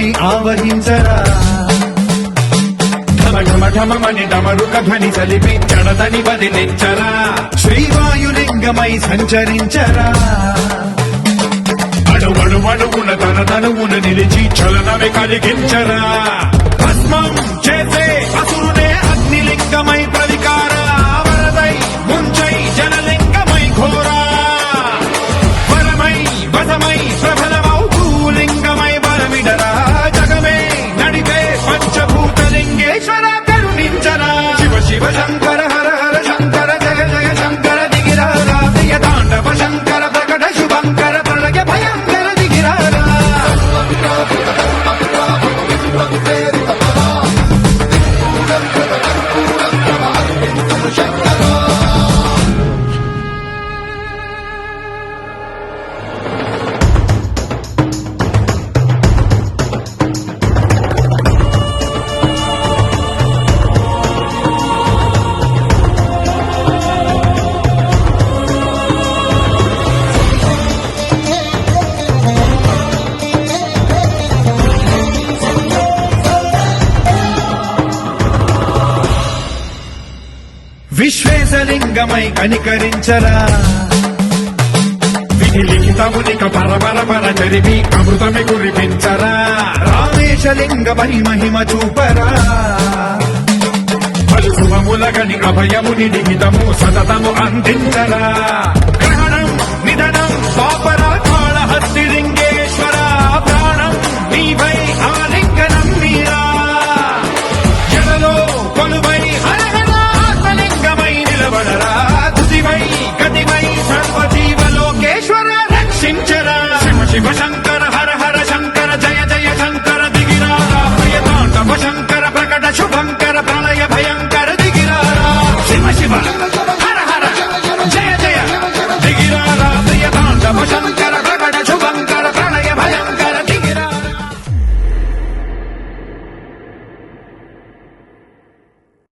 సర్వమే ఆవహించరా ఢమఢమని డమరుక ధ్వని చలిపి చడదని వదిలించరా శ్రీవాయులింగమై సంచరించరా అణువణువున తన తనువున నిలిచి చలనమే కలిగించరా భస్మం చేసే అసురునే అగ్నిలింగమై ప్రవికార వరదై ముంచై జనలింగమై ఘోరా వరమై వసమై ప్రబలమౌ భూలింగమై బలమిడరా జగమే నడిపే పంచభూతలింగేశ్వర కరుణించరా శివ శివ శంకర హర హర శంకర జయ జయ శంకర దిగిరారా ప్రియ తాండవ శంకర ప్రకట శుభంకర ప్రళయ భయంకర దిగిరారా విశ్వేశలింగమై కనికరించరా విధి లిఖితమునిక పరపర చరివి అమృతమి కురిపించరా రామేశలింగమై మహిమ చూపరా పలు శుభములగని అభయముని లిఖితము సతతము అందించరా గ్రహణం నిధనం పాప